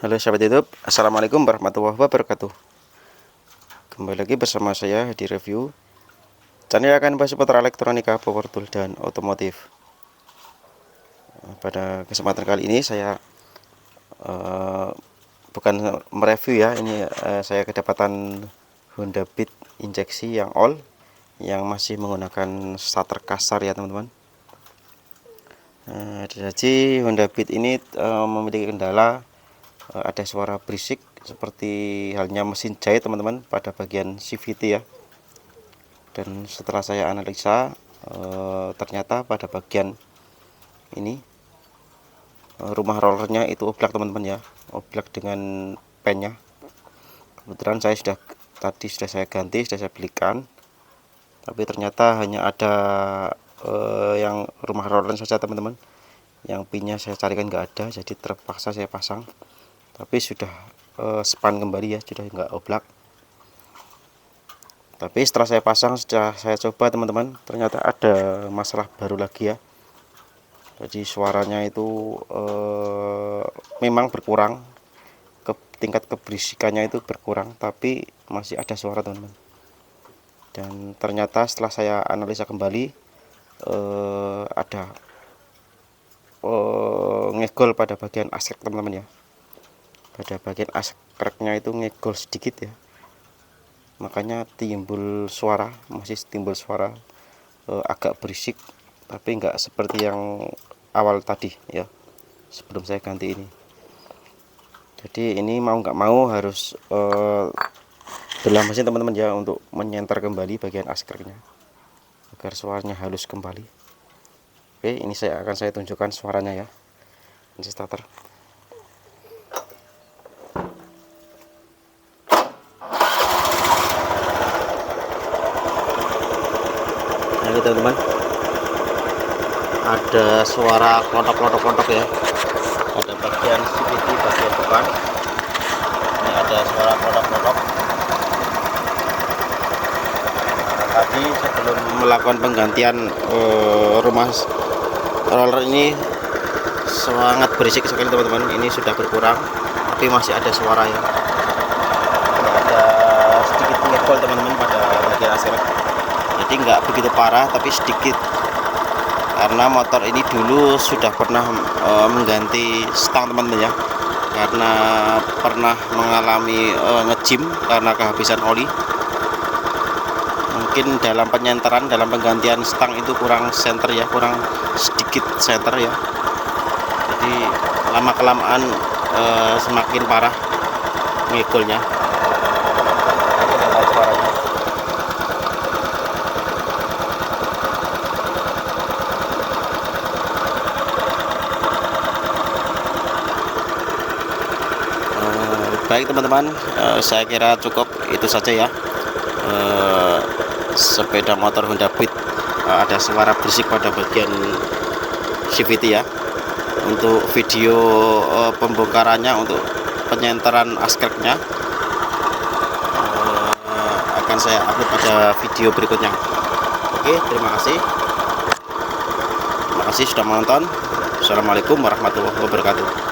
Halo sahabat YouTube, Assalamualaikum warahmatullahi wabarakatuh. Kembali lagi bersama saya di review channel yang akan bahas seputar elektronika, power tool, dan otomotif. Pada kesempatan kali ini saya bukan mereview ya, ini saya kedapatan Honda Beat injeksi yang all, yang masih menggunakan starter kasar ya teman-teman. Jadi Honda Beat ini memiliki kendala ada suara berisik seperti halnya mesin jahit teman-teman pada bagian CVT ya. Dan setelah saya analisa ternyata pada bagian ini rumah rollernya itu oblak teman-teman ya, oblak dengan pennya. Kebetulan tadi sudah saya ganti, sudah saya belikan, tapi ternyata hanya ada yang rumah roller saja teman-teman, yang pinnya saya carikan nggak ada, jadi terpaksa saya pasang. Tapi sudah span kembali ya, sudah nggak oblak. Tapi setelah saya pasang, sudah saya coba teman-teman, ternyata ada masalah baru lagi ya. Jadi suaranya itu memang berkurang, tingkat keberisikannya itu berkurang, tapi masih ada suara teman-teman. Dan ternyata setelah saya analisa kembali, ada ngegol pada bagian asrek teman-teman ya. Pada bagian askreknya itu ngegol sedikit ya, makanya timbul suara, masih timbul suara agak berisik, tapi enggak seperti yang awal tadi ya, sebelum saya ganti ini. Jadi ini mau nggak mau harus belah mesin teman-teman ya, untuk menyenter kembali bagian askreknya agar suaranya halus kembali. Oke, ini akan saya tunjukkan suaranya ya. Ini starter. Ini teman-teman, ada suara klotok ya pada bagian CVT bagian depan. Ini ada suara klotok. Tadi sebelum melakukan penggantian rumah roller ini sangat berisik sekali teman-teman. Ini sudah berkurang, tapi masih ada suara ya. Ini ada sedikit ngegol teman-teman pada bagian asrek. Jadi nggak begitu parah, tapi sedikit, karena motor ini dulu sudah pernah mengganti stang teman-teman ya, karena pernah mengalami ngejim karena kehabisan oli. Mungkin dalam penyenteran, dalam penggantian stang itu kurang senter ya, kurang sedikit senter ya, jadi lama kelamaan semakin parah ngegolnya. Baik teman-teman, saya kira cukup itu saja ya. Sepeda motor Honda Beat ada suara berisik pada bagian CVT ya. Untuk video pembongkarannya, untuk penyenteran askreknya akan saya upload pada video berikutnya. Oke, terima kasih sudah menonton. Assalamualaikum warahmatullahi wabarakatuh.